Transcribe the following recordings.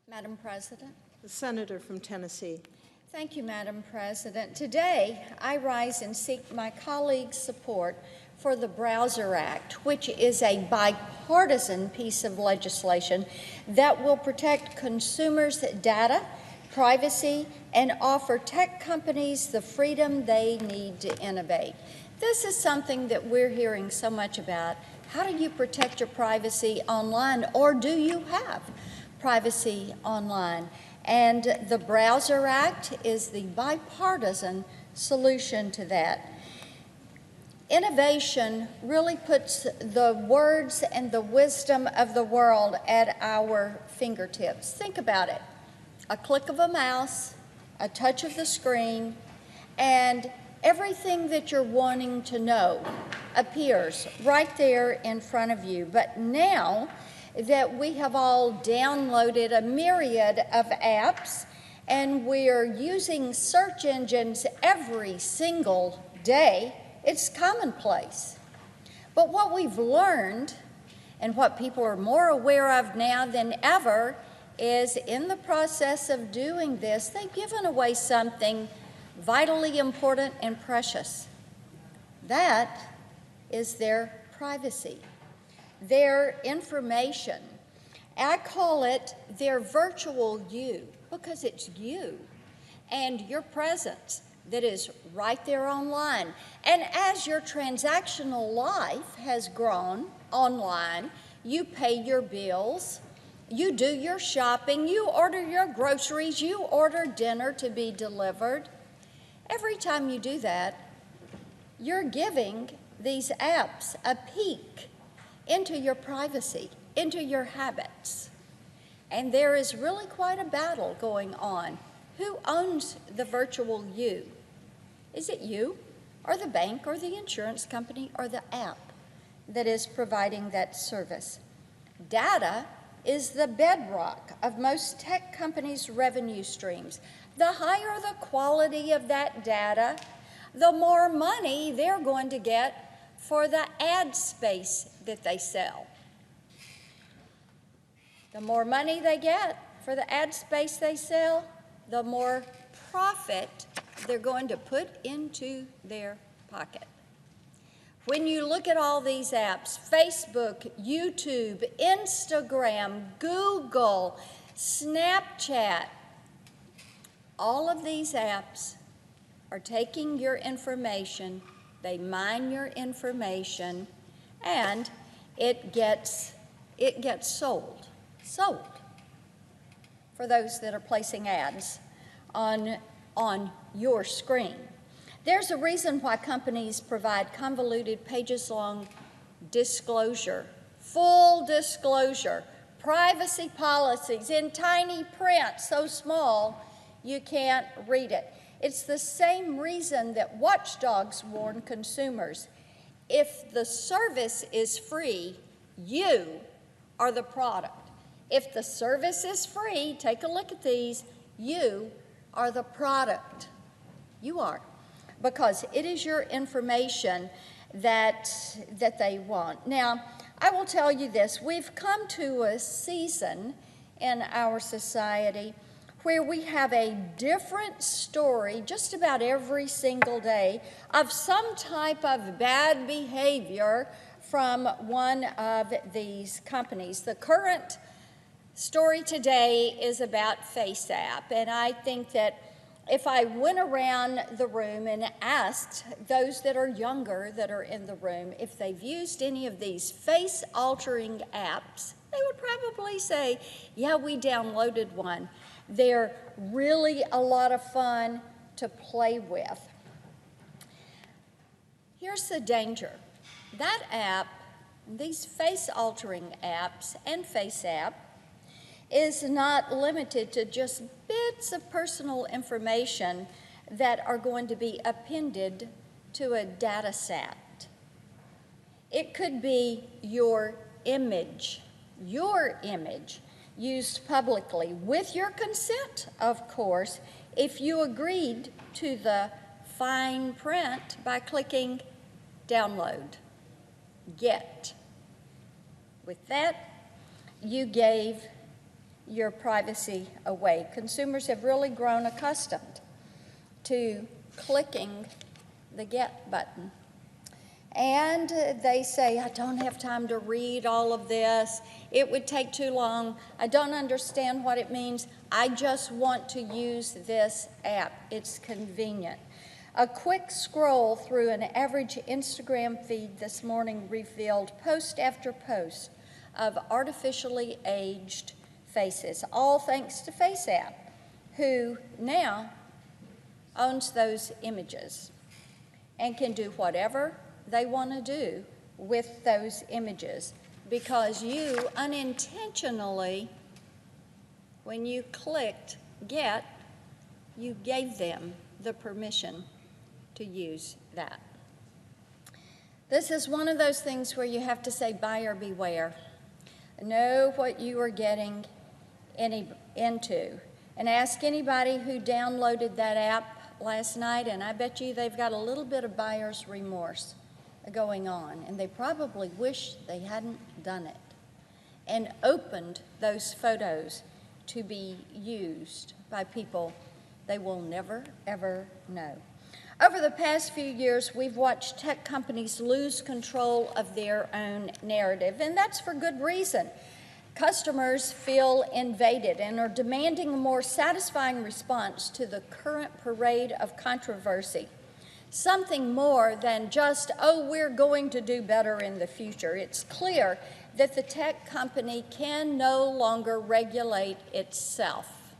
Madam President. The Senator from Tennessee. Thank you, Madam President. Today, I rise and seek my colleagues' support for the Browser Act, which is a bipartisan piece of legislation that will protect consumers' data, privacy, and offer tech companies the freedom they need to innovate. This is something that we're hearing so much about. How do you protect your privacy online, or do you have privacy online? And the Browser Act is the bipartisan solution to that. Innovation really puts the words and the wisdom of the world at our fingertips. Think about it. A click of a mouse, a touch of the screen, and everything that you're wanting to know appears right there in front of you. But now that we have all downloaded a myriad of apps and we're using search engines every single day, it's commonplace. But what we've learned, and what people are more aware of now than ever, is in the process of doing this, they've given away something vitally important and precious. That is their privacy, their information. I call it their virtual you, because it's you and your presence that is right there online. And as your transactional life has grown online, you pay your bills, you do your shopping, you order your groceries, you order dinner to be delivered. Every time you do that, you're giving these apps a peek into your privacy, into your habits. And there is really quite a battle going on. Who owns the virtual you? Is it you, or the bank, or the insurance company, or the app that is providing that service? Data is the bedrock of most tech companies' revenue streams. The higher the quality of that data, the more money they're going to get for the ad space that they sell. The more money they get for the ad space they sell, the more profit they're going to put into their pocket. When you look at all these apps, Facebook, YouTube, Instagram, Google, Snapchat, all of these apps are taking your information, they mine your information, and it gets sold for those that are placing ads on your screen. There's a reason why companies provide convoluted pages-long disclosure, full disclosure, privacy policies in tiny print, so small you can't read it. It's the same reason that watchdogs warn consumers. If the service is free, you are the product. If the service is free, take a look at these, you are the product. You are. Because it is your information that they want. Now, I will tell you this, we've come to a season in our society where we have a different story just about every single day of some type of bad behavior from one of these companies. The current story today is about FaceApp, and I think that if I went around the room and asked those that are younger that are in the room if they've used any of these face-altering apps, they would probably say, yeah, we downloaded one. They're really a lot of fun to play with. Here's the danger. That app, these face-altering apps and FaceApp, is not limited to just bits of personal information that are going to be appended to a data set. It could be your image used publicly with your consent, of course, if you agreed to the fine print by clicking download, get. With that, you gave your privacy away. Consumers have really grown accustomed to clicking the get button. And they say, I don't have time to read all of this. It would take too long. I don't understand what it means. I just want to use this app. It's convenient. A quick scroll through an average Instagram feed this morning revealed post after post of artificially aged faces, all thanks to FaceApp, who now owns those images and can do whatever they want to do with those images, because you unintentionally, when you clicked get, you gave them the permission to use that. This is one of those things where you have to say buyer beware. Know what you are getting into. And ask anybody who downloaded that app last night, and I bet you they've got a little bit of buyer's remorse going on, and they probably wish they hadn't done it and opened those photos to be used by people they will never, ever know. Over the past few years, we've watched tech companies lose control of their own narrative, and that's for good reason. Customers feel invaded and are demanding a more satisfying response to the current parade of controversy. Something more than just, oh, we're going to do better in the future. It's clear that the tech company can no longer regulate itself.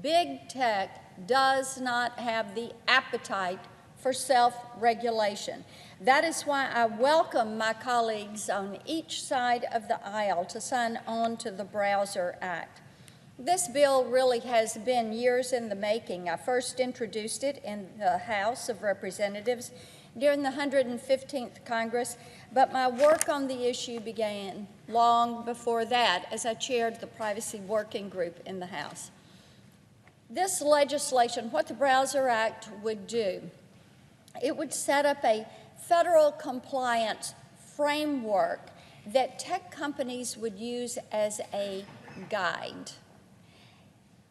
Big tech does not have the appetite for self-regulation. That is why I welcome my colleagues on each side of the aisle to sign on to the Browser Act. This bill really has been years in the making. I first introduced it in the House of Representatives during the 115th Congress, but my work on the issue began long before that as I chaired the Privacy Working Group in the House. This legislation, what the Browser Act would do, it would set up a federal compliance framework that tech companies would use as a guide.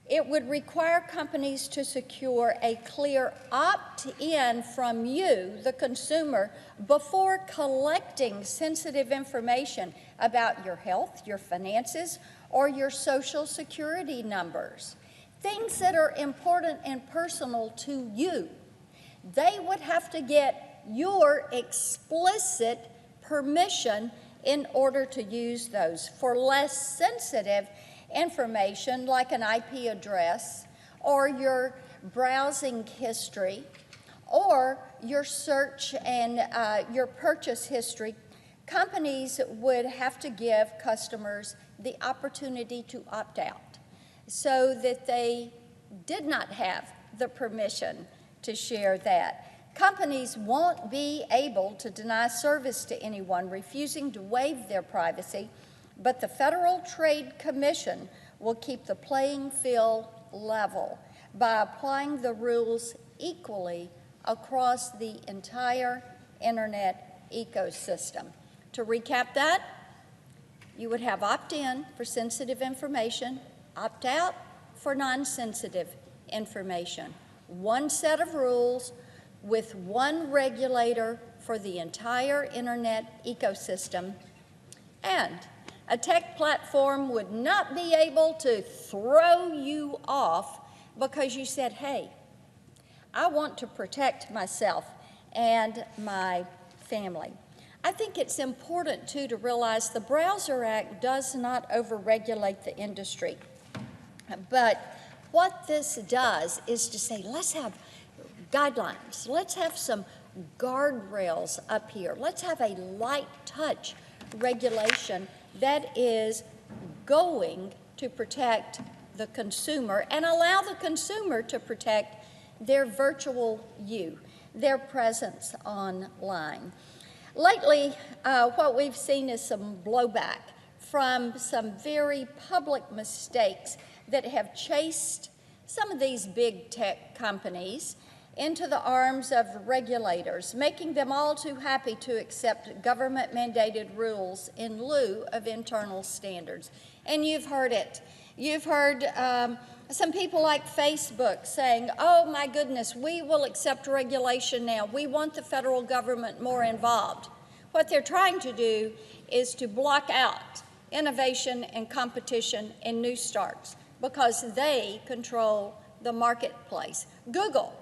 It would require companies to secure a clear opt-in from you, the consumer, before collecting sensitive information about your health, your finances, or your social security numbers. Things that are important and personal to you. They would have to get your explicit permission in order to use those. For less sensitive information like an IP address or your browsing history or your search and your purchase history, companies would have to give customers the opportunity to opt out so that they did not have the permission to share that. Companies won't be able to deny service to anyone refusing to waive their privacy, but the Federal Trade Commission will keep the playing field level by applying the rules equally across the entire internet ecosystem. To recap that, you would have opt-in for sensitive information, opt-out for non-sensitive information. One set of rules with one regulator for the entire internet ecosystem, and a tech platform would not be able to throw you off because you said, hey, I want to protect myself and my family. I think it's important, too, to realize the Browser Act does not overregulate the industry. But what this does is to say, let's have guidelines. Let's have some guardrails up here. Let's have a light touch regulation that is going to protect the consumer and allow the consumer to protect their virtual you, their presence online. Lately, what we've seen is some blowback from some very public mistakes that have chased some of these big tech companies into the arms of regulators, making them all too happy to accept government-mandated rules in lieu of internal standards. And you've heard it. You've heard some people like Facebook saying, oh my goodness, we will accept regulation now. We want the federal government more involved. What they're trying to do is to block out innovation and competition and new starts because they control the marketplace. Google,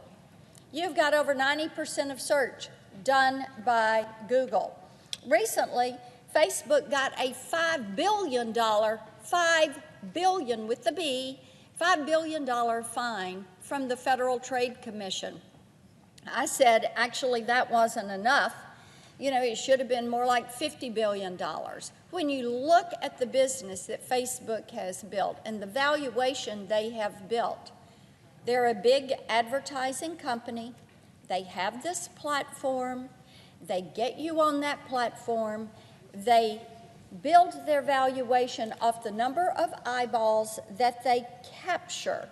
you've got over 90% of search done by Google. Recently, Facebook got a $5 billion, $5 billion with the B, $5 billion fine from the Federal Trade Commission. I said, actually, that wasn't enough. You know, it should have been more like $50 billion. When you look at the business that Facebook has built and the valuation they have built, they're a big advertising company. They have this platform. They get you on that platform. They build their valuation off the number of eyeballs that they capture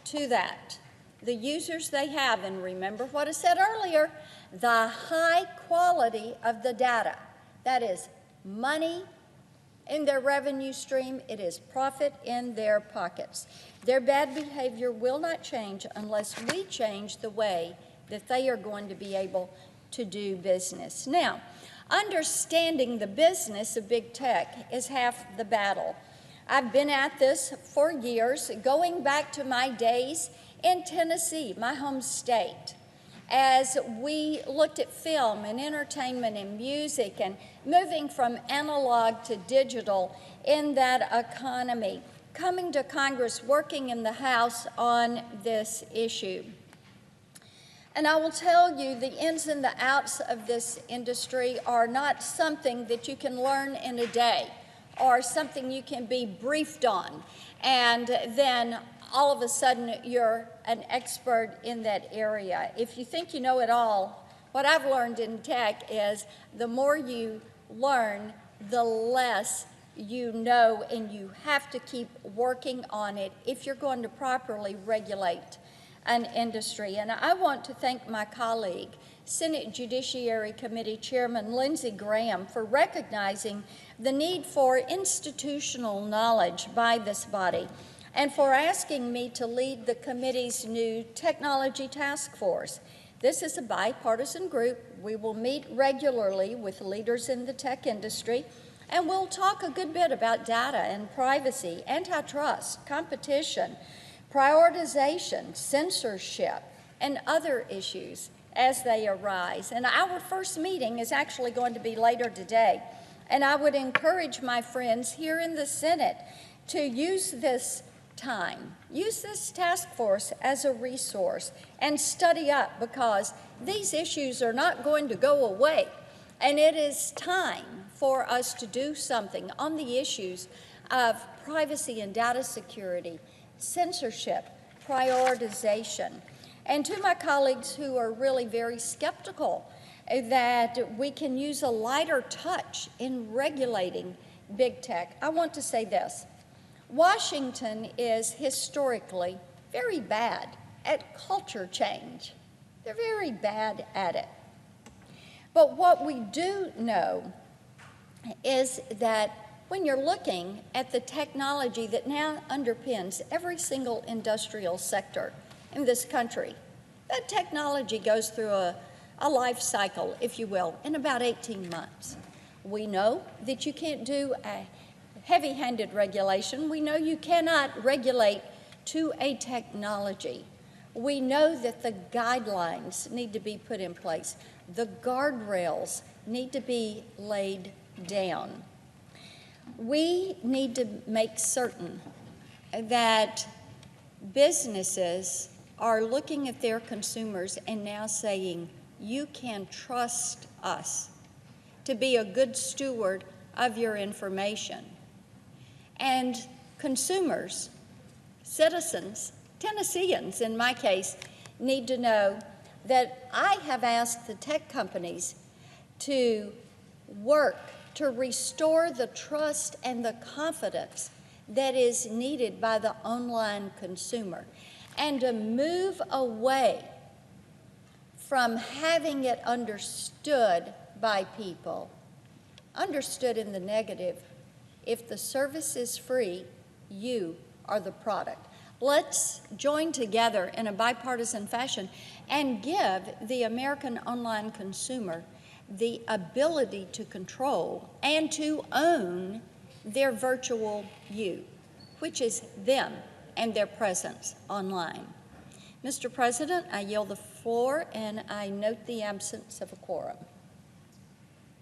to that. The users they have, and remember what I said earlier, the high quality of the data. That is money in their revenue stream. It is profit in their pockets. Their bad behavior will not change unless we change the way that they are going to be able to do business. Now, understanding the business of big tech is half the battle. I've been at this for years, going back to my days in Tennessee, my home state, as we looked at film and entertainment and music and moving from analog to digital in that economy, coming to Congress, working in the House on this issue. And I will tell you, the ins and the outs of this industry are not something that you can learn in a day or something you can be briefed on, and then all of a sudden you're an expert in that area. If you think you know it all, what I've learned in tech is the more you learn, the less you know, and you have to keep working on it if you're going to properly regulate an industry. And I want to thank my colleague, Senate Judiciary Committee Chairman Lindsey Graham, for recognizing the need for institutional knowledge by this body and for asking me to lead the committee's new technology task force. This is a bipartisan group. We will meet regularly with leaders in the tech industry, and we'll talk a good bit about data and privacy, antitrust, competition, prioritization, censorship, and other issues as they arise. And our first meeting is actually going to be later today. And I would encourage my friends here in the Senate to use this time, use this task force as a resource and study up, because these issues are not going to go away. And it is time for us to do something on the issues of privacy and data security, censorship, prioritization. And to my colleagues who are really very skeptical that we can use a lighter touch in regulating big tech, I want to say this. Washington is historically very bad at culture change. They're very bad at it. But what we do know is that when you're looking at the technology that now underpins every single industrial sector in this country, that technology goes through a life cycle, if you will, in about 18 months. We know that you can't do a heavy-handed regulation. We know you cannot regulate to a technology. We know that the guidelines need to be put in place. The guardrails need to be laid down. We need to make certain that businesses are looking at their consumers and now saying, you can trust us to be a good steward of your information. And consumers, citizens, Tennesseans in my case, need to know that I have asked the tech companies to work to restore the trust and the confidence that is needed by the online consumer, and to move away from having it understood by people, understood in the negative, if the service is free, you are the product. Let's join together in a bipartisan fashion and give the American online consumer the ability to control and to own their virtual you, which is them and their presence online. Mr. President, I yield the floor, and I note the absence of a quorum.